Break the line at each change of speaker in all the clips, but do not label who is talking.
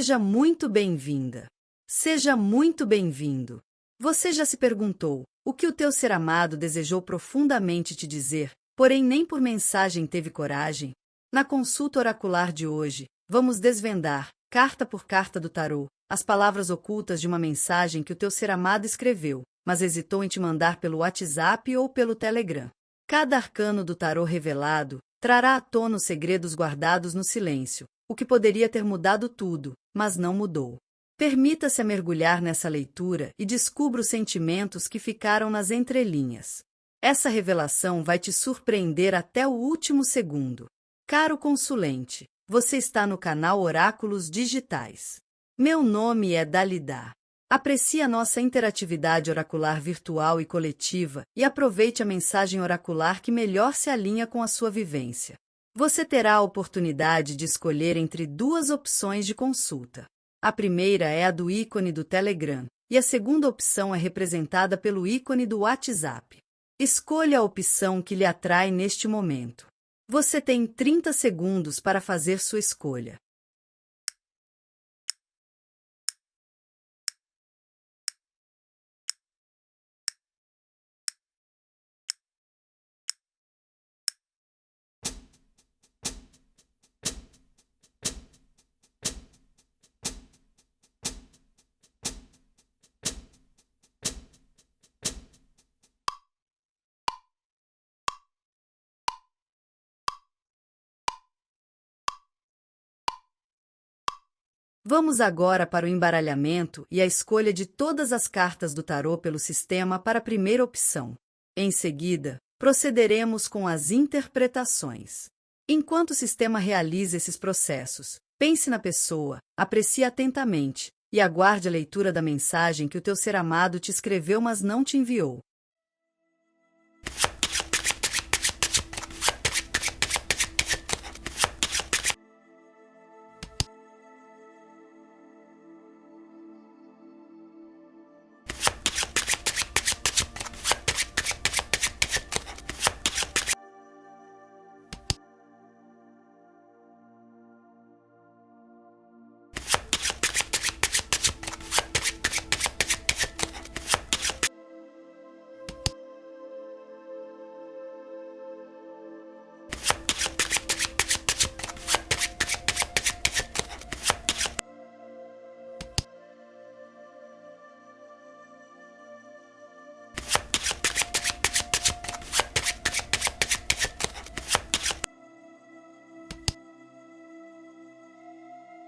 Seja muito bem-vinda. Seja muito bem-vindo. Você já se perguntou o que o teu ser amado desejou profundamente te dizer, porém nem por mensagem teve coragem? Na consulta oracular de hoje, vamos desvendar, carta por carta do tarô, as palavras ocultas de uma mensagem que o teu ser amado escreveu, mas hesitou em te mandar pelo WhatsApp ou pelo Telegram. Cada arcano do tarô revelado trará à tona os segredos guardados no silêncio, o que poderia ter mudado tudo, mas não mudou. Permita-se a mergulhar nessa leitura e descubra os sentimentos que ficaram nas entrelinhas. Essa revelação vai te surpreender até o último segundo. Caro consulente, você está no canal Oráculos Digitais. Meu nome é Dalida. Aprecie a nossa interatividade oracular virtual e coletiva e aproveite a mensagem oracular que melhor se alinha com a sua vivência. Você terá a oportunidade de escolher entre duas opções de consulta. A primeira é a do ícone do Telegram, e a segunda opção é representada pelo ícone do WhatsApp. Escolha a opção que lhe atrai neste momento. Você tem 30 segundos para fazer sua escolha. Vamos agora para o embaralhamento e a escolha de todas as cartas do tarô pelo sistema para a primeira opção. Em seguida, procederemos com as interpretações. Enquanto o sistema realiza esses processos, pense na pessoa, aprecie atentamente e aguarde a leitura da mensagem que o teu ser amado te escreveu, mas não te enviou.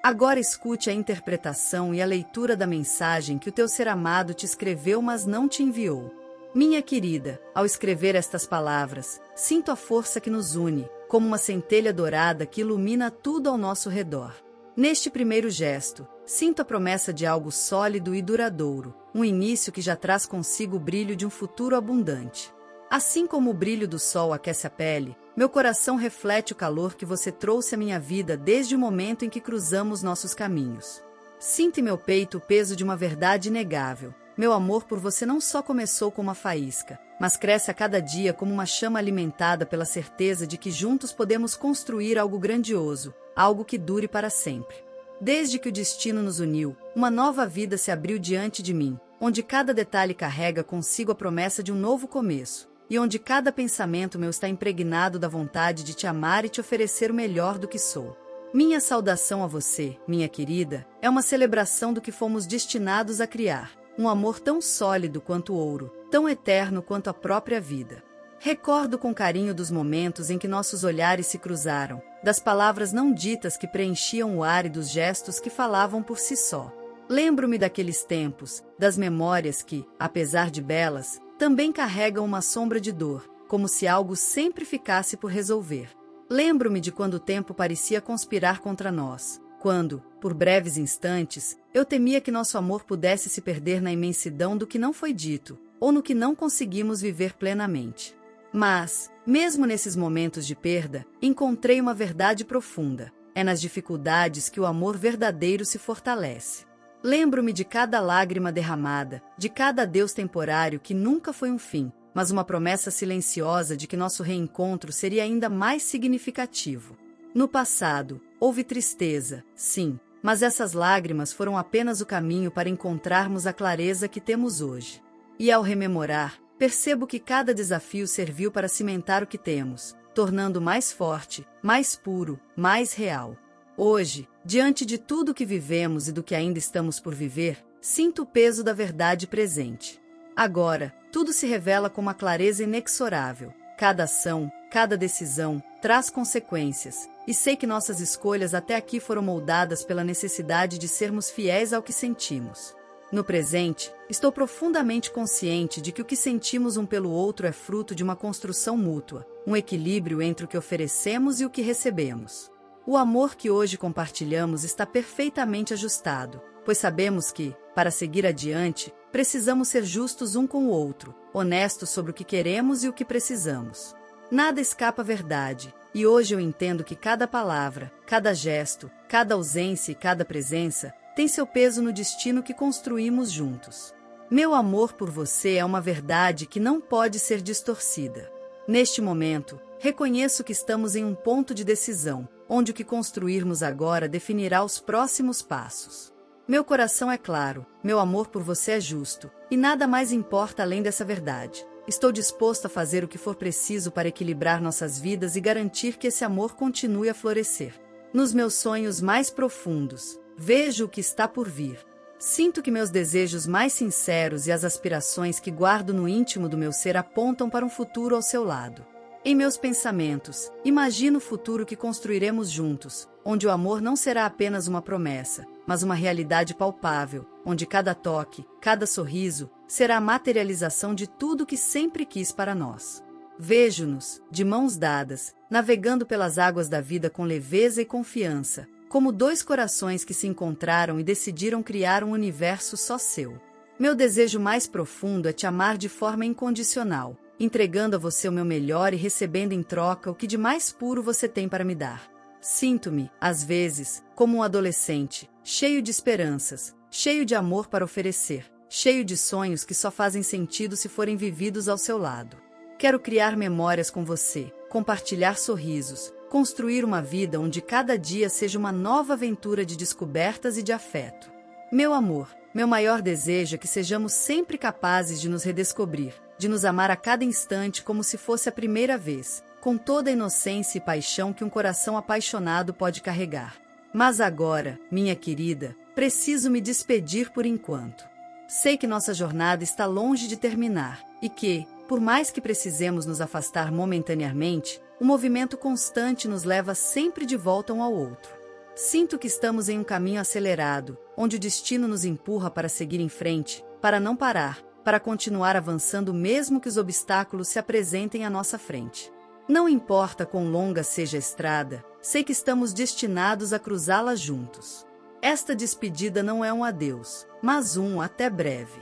Agora escute a interpretação e a leitura da mensagem que o teu ser amado te escreveu, mas não te enviou. Minha querida, ao escrever estas palavras, sinto a força que nos une, como uma centelha dourada que ilumina tudo ao nosso redor. Neste primeiro gesto, sinto a promessa de algo sólido e duradouro, um início que já traz consigo o brilho de um futuro abundante. Assim como o brilho do sol aquece a pele, meu coração reflete o calor que você trouxe à minha vida desde o momento em que cruzamos nossos caminhos. Sinto em meu peito o peso de uma verdade inegável. Meu amor por você não só começou com uma faísca, mas cresce a cada dia como uma chama alimentada pela certeza de que juntos podemos construir algo grandioso, algo que dure para sempre. Desde que o destino nos uniu, uma nova vida se abriu diante de mim, onde cada detalhe carrega consigo a promessa de um novo começo. E onde cada pensamento meu está impregnado da vontade de te amar e te oferecer o melhor do que sou. Minha saudação a você, minha querida, é uma celebração do que fomos destinados a criar, um amor tão sólido quanto o ouro, tão eterno quanto a própria vida. Recordo com carinho dos momentos em que nossos olhares se cruzaram, das palavras não ditas que preenchiam o ar e dos gestos que falavam por si só. Lembro-me daqueles tempos, das memórias que, apesar de belas, também carregam uma sombra de dor, como se algo sempre ficasse por resolver. Lembro-me de quando o tempo parecia conspirar contra nós, quando, por breves instantes, eu temia que nosso amor pudesse se perder na imensidão do que não foi dito, ou no que não conseguimos viver plenamente. Mas, mesmo nesses momentos de perda, encontrei uma verdade profunda. É nas dificuldades que o amor verdadeiro se fortalece. Lembro-me de cada lágrima derramada, de cada adeus temporário que nunca foi um fim, mas uma promessa silenciosa de que nosso reencontro seria ainda mais significativo. No passado, houve tristeza, sim, mas essas lágrimas foram apenas o caminho para encontrarmos a clareza que temos hoje. E ao rememorar, percebo que cada desafio serviu para cimentar o que temos, tornando mais forte, mais puro, mais real. Hoje, diante de tudo que vivemos e do que ainda estamos por viver, sinto o peso da verdade presente. Agora, tudo se revela com uma clareza inexorável. Cada ação, cada decisão, traz consequências, e sei que nossas escolhas até aqui foram moldadas pela necessidade de sermos fiéis ao que sentimos. No presente, estou profundamente consciente de que o que sentimos um pelo outro é fruto de uma construção mútua, um equilíbrio entre o que oferecemos e o que recebemos. O amor que hoje compartilhamos está perfeitamente ajustado, pois sabemos que, para seguir adiante, precisamos ser justos um com o outro, honestos sobre o que queremos e o que precisamos. Nada escapa à verdade, e hoje eu entendo que cada palavra, cada gesto, cada ausência e cada presença tem seu peso no destino que construímos juntos. Meu amor por você é uma verdade que não pode ser distorcida. Neste momento, reconheço que estamos em um ponto de decisão, onde o que construirmos agora definirá os próximos passos. Meu coração é claro, meu amor por você é justo, e nada mais importa além dessa verdade. Estou disposto a fazer o que for preciso para equilibrar nossas vidas e garantir que esse amor continue a florescer. Nos meus sonhos mais profundos, vejo o que está por vir. Sinto que meus desejos mais sinceros e as aspirações que guardo no íntimo do meu ser apontam para um futuro ao seu lado. Em meus pensamentos, imagino o futuro que construiremos juntos, onde o amor não será apenas uma promessa, mas uma realidade palpável, onde cada toque, cada sorriso, será a materialização de tudo que sempre quis para nós. Vejo-nos, de mãos dadas, navegando pelas águas da vida com leveza e confiança, como dois corações que se encontraram e decidiram criar um universo só seu. Meu desejo mais profundo é te amar de forma incondicional, entregando a você o meu melhor e recebendo em troca o que de mais puro você tem para me dar. Sinto-me, às vezes, como um adolescente, cheio de esperanças, cheio de amor para oferecer, cheio de sonhos que só fazem sentido se forem vividos ao seu lado. Quero criar memórias com você, compartilhar sorrisos, construir uma vida onde cada dia seja uma nova aventura de descobertas e de afeto. Meu amor, meu maior desejo é que sejamos sempre capazes de nos redescobrir, de nos amar a cada instante como se fosse a primeira vez, com toda a inocência e paixão que um coração apaixonado pode carregar. Mas agora, minha querida, preciso me despedir por enquanto. Sei que nossa jornada está longe de terminar, e que, por mais que precisemos nos afastar momentaneamente, o movimento constante nos leva sempre de volta um ao outro. Sinto que estamos em um caminho acelerado, onde o destino nos empurra para seguir em frente, para não parar, para continuar avançando mesmo que os obstáculos se apresentem à nossa frente. Não importa quão longa seja a estrada, sei que estamos destinados a cruzá-la juntos. Esta despedida não é um adeus, mas um até breve.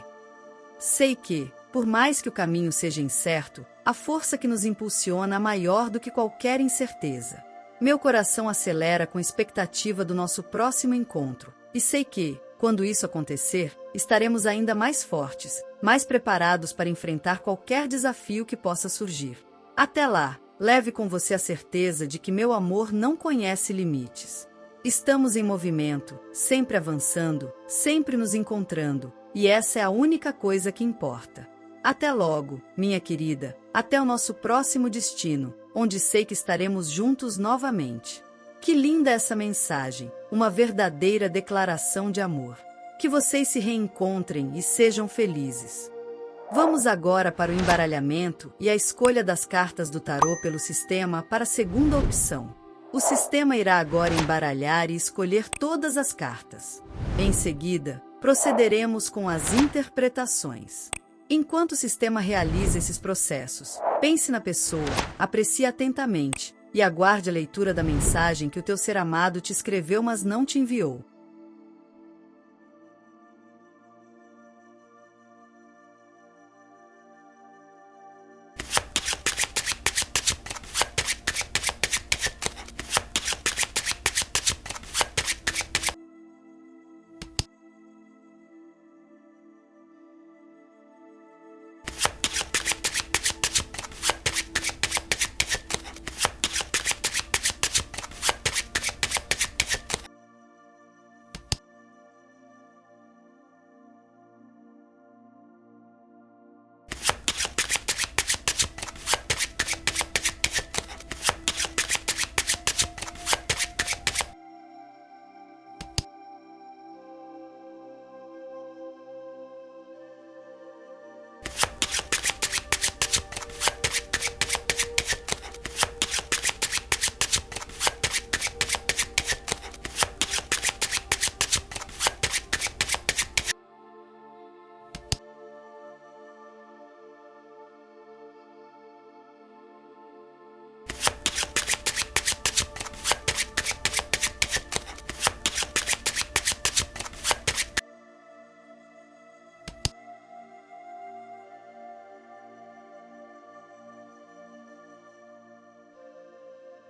Sei que, por mais que o caminho seja incerto, a força que nos impulsiona é maior do que qualquer incerteza. Meu coração acelera com expectativa do nosso próximo encontro, e sei que, quando isso acontecer, estaremos ainda mais fortes, mais preparados para enfrentar qualquer desafio que possa surgir. Até lá, leve com você a certeza de que meu amor não conhece limites. Estamos em movimento, sempre avançando, sempre nos encontrando, e essa é a única coisa que importa. Até logo, minha querida, até o nosso próximo destino, onde sei que estaremos juntos novamente. Que linda essa mensagem, uma verdadeira declaração de amor. Que vocês se reencontrem e sejam felizes. Vamos agora para o embaralhamento e a escolha das cartas do tarô pelo sistema para a segunda opção. O sistema irá agora embaralhar e escolher todas as cartas. Em seguida, procederemos com as interpretações. Enquanto o sistema realiza esses processos, pense na pessoa, aprecie atentamente e aguarde a leitura da mensagem que o teu ser amado te escreveu, mas não te enviou.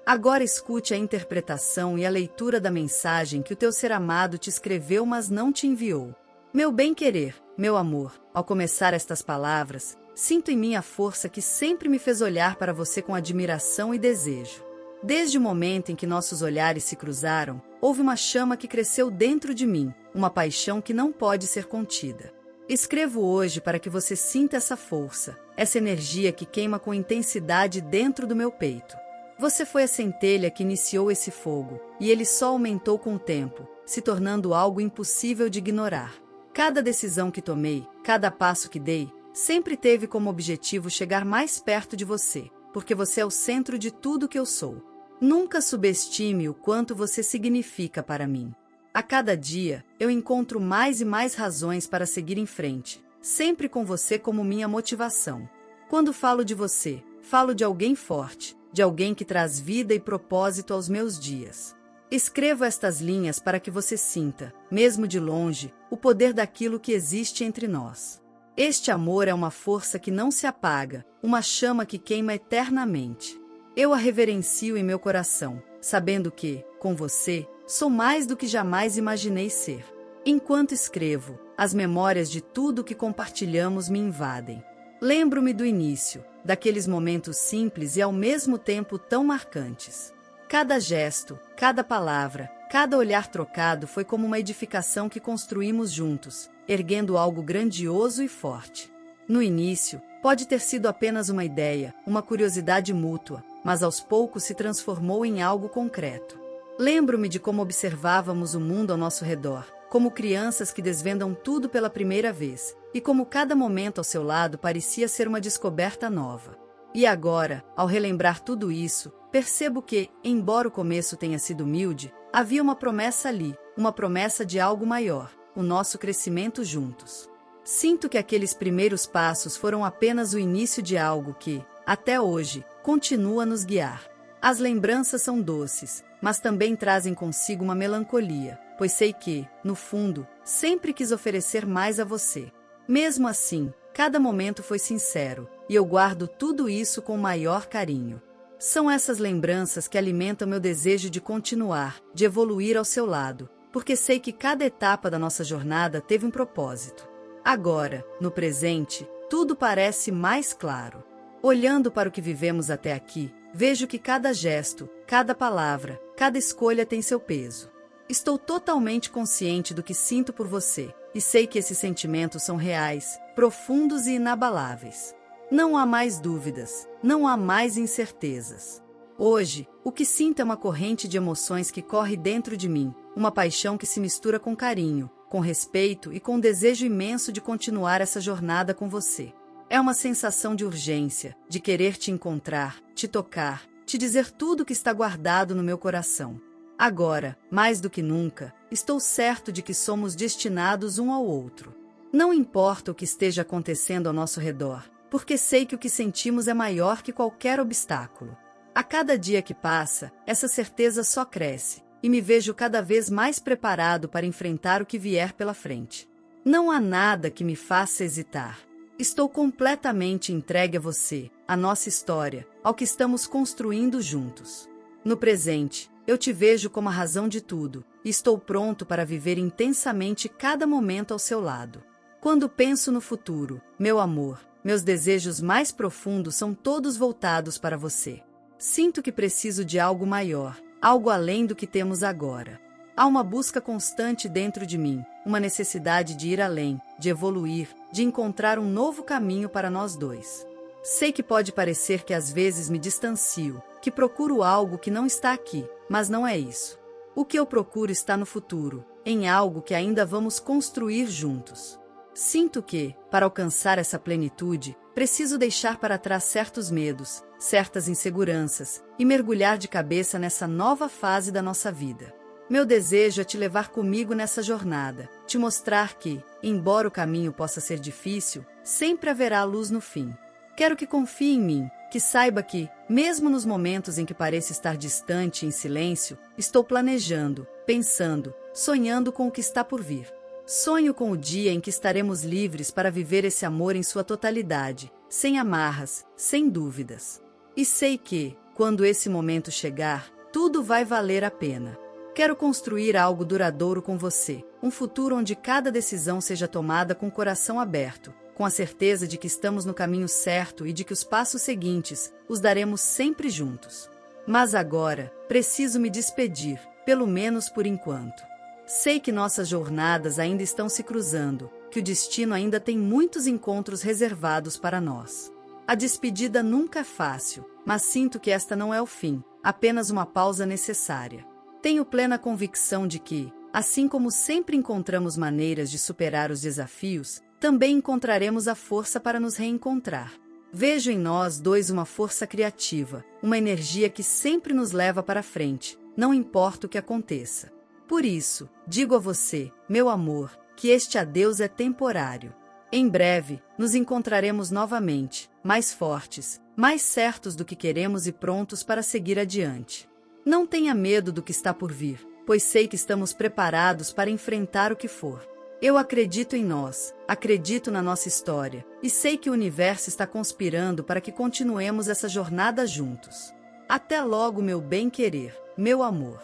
Agora escute a interpretação e a leitura da mensagem que o teu ser amado te escreveu, mas não te enviou. Meu bem-querer, meu amor, ao começar estas palavras, sinto em mim a força que sempre me fez olhar para você com admiração e desejo. Desde o momento em que nossos olhares se cruzaram, houve uma chama que cresceu dentro de mim, uma paixão que não pode ser contida. Escrevo hoje para que você sinta essa força, essa energia que queima com intensidade dentro do meu peito. Você foi a centelha que iniciou esse fogo, e ele só aumentou com o tempo, se tornando algo impossível de ignorar. Cada decisão que tomei, cada passo que dei, sempre teve como objetivo chegar mais perto de você, porque você é o centro de tudo que eu sou. Nunca subestime o quanto você significa para mim. A cada dia, eu encontro mais e mais razões para seguir em frente, sempre com você como minha motivação. Quando falo de você, falo de alguém forte, de alguém que traz vida e propósito aos meus dias. Escrevo estas linhas para que você sinta, mesmo de longe, o poder daquilo que existe entre nós. Este amor é uma força que não se apaga, uma chama que queima eternamente. Eu a reverencio em meu coração, sabendo que, com você, sou mais do que jamais imaginei ser. Enquanto escrevo, as memórias de tudo que compartilhamos me invadem. Lembro-me do início, daqueles momentos simples e ao mesmo tempo tão marcantes. Cada gesto, cada palavra, cada olhar trocado foi como uma edificação que construímos juntos, erguendo algo grandioso e forte. No início, pode ter sido apenas uma ideia, uma curiosidade mútua, mas aos poucos se transformou em algo concreto. Lembro-me de como observávamos o mundo ao nosso redor, como crianças que desvendam tudo pela primeira vez, e como cada momento ao seu lado parecia ser uma descoberta nova. E agora, ao relembrar tudo isso, percebo que, embora o começo tenha sido humilde, havia uma promessa ali, uma promessa de algo maior, o nosso crescimento juntos. Sinto que aqueles primeiros passos foram apenas o início de algo que, até hoje, continua a nos guiar. As lembranças são doces, mas também trazem consigo uma melancolia, pois sei que, no fundo, sempre quis oferecer mais a você. Mesmo assim, cada momento foi sincero, e eu guardo tudo isso com o maior carinho. São essas lembranças que alimentam meu desejo de continuar, de evoluir ao seu lado, porque sei que cada etapa da nossa jornada teve um propósito. Agora, no presente, tudo parece mais claro. Olhando para o que vivemos até aqui, vejo que cada gesto, cada palavra, cada escolha tem seu peso. Estou totalmente consciente do que sinto por você, e sei que esses sentimentos são reais, profundos e inabaláveis. Não há mais dúvidas, não há mais incertezas. Hoje, o que sinto é uma corrente de emoções que corre dentro de mim, uma paixão que se mistura com carinho, com respeito e com um desejo imenso de continuar essa jornada com você. É uma sensação de urgência, de querer te encontrar, te tocar, te dizer tudo o que está guardado no meu coração. Agora, mais do que nunca, estou certo de que somos destinados um ao outro. Não importa o que esteja acontecendo ao nosso redor, porque sei que o que sentimos é maior que qualquer obstáculo. A cada dia que passa, essa certeza só cresce, e me vejo cada vez mais preparado para enfrentar o que vier pela frente. Não há nada que me faça hesitar. Estou completamente entregue a você, à nossa história, ao que estamos construindo juntos. No presente, eu te vejo como a razão de tudo, e estou pronto para viver intensamente cada momento ao seu lado. Quando penso no futuro, meu amor, meus desejos mais profundos são todos voltados para você. Sinto que preciso de algo maior, algo além do que temos agora. Há uma busca constante dentro de mim, uma necessidade de ir além, de evoluir, de encontrar um novo caminho para nós dois. Sei que pode parecer que às vezes me distancio, que procuro algo que não está aqui, mas não é isso. O que eu procuro está no futuro, em algo que ainda vamos construir juntos. Sinto que, para alcançar essa plenitude, preciso deixar para trás certos medos, certas inseguranças, e mergulhar de cabeça nessa nova fase da nossa vida. Meu desejo é te levar comigo nessa jornada, te mostrar que, embora o caminho possa ser difícil, sempre haverá luz no fim. Quero que confie em mim, que saiba que, mesmo nos momentos em que pareça estar distante e em silêncio, estou planejando, pensando, sonhando com o que está por vir. Sonho com o dia em que estaremos livres para viver esse amor em sua totalidade, sem amarras, sem dúvidas. E sei que, quando esse momento chegar, tudo vai valer a pena. Quero construir algo duradouro com você, um futuro onde cada decisão seja tomada com o coração aberto, com a certeza de que estamos no caminho certo e de que os passos seguintes os daremos sempre juntos. Mas agora, preciso me despedir, pelo menos por enquanto. Sei que nossas jornadas ainda estão se cruzando, que o destino ainda tem muitos encontros reservados para nós. A despedida nunca é fácil, mas sinto que esta não é o fim, apenas uma pausa necessária. Tenho plena convicção de que, assim como sempre encontramos maneiras de superar os desafios, também encontraremos a força para nos reencontrar. Vejo em nós dois uma força criativa, uma energia que sempre nos leva para frente, não importa o que aconteça. Por isso, digo a você, meu amor, que este adeus é temporário. Em breve, nos encontraremos novamente, mais fortes, mais certos do que queremos e prontos para seguir adiante. Não tenha medo do que está por vir, pois sei que estamos preparados para enfrentar o que for. Eu acredito em nós, acredito na nossa história, e sei que o universo está conspirando para que continuemos essa jornada juntos. Até logo, meu bem-querer, meu amor.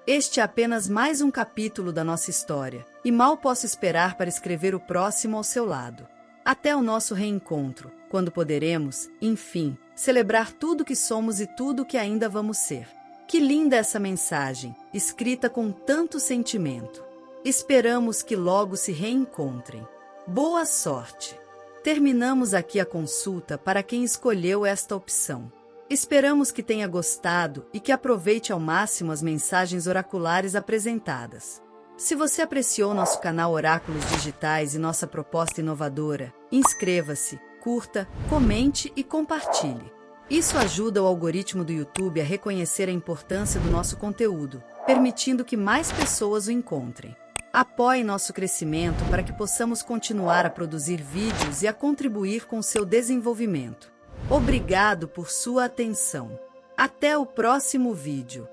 Este é apenas mais um capítulo da nossa história, e mal posso esperar para escrever o próximo ao seu lado. Até o nosso reencontro, quando poderemos, enfim, celebrar tudo que somos e tudo que ainda vamos ser. Que linda essa mensagem, escrita com tanto sentimento. Esperamos que logo se reencontrem. Boa sorte! Terminamos aqui a consulta para quem escolheu esta opção. Esperamos que tenha gostado e que aproveite ao máximo as mensagens oraculares apresentadas. Se você apreciou nosso canal Oráculos Digitais e nossa proposta inovadora, inscreva-se, curta, comente e compartilhe. Isso ajuda o algoritmo do YouTube a reconhecer a importância do nosso conteúdo, permitindo que mais pessoas o encontrem. Apoie nosso crescimento para que possamos continuar a produzir vídeos e a contribuir com seu desenvolvimento. Obrigado por sua atenção. Até o próximo vídeo.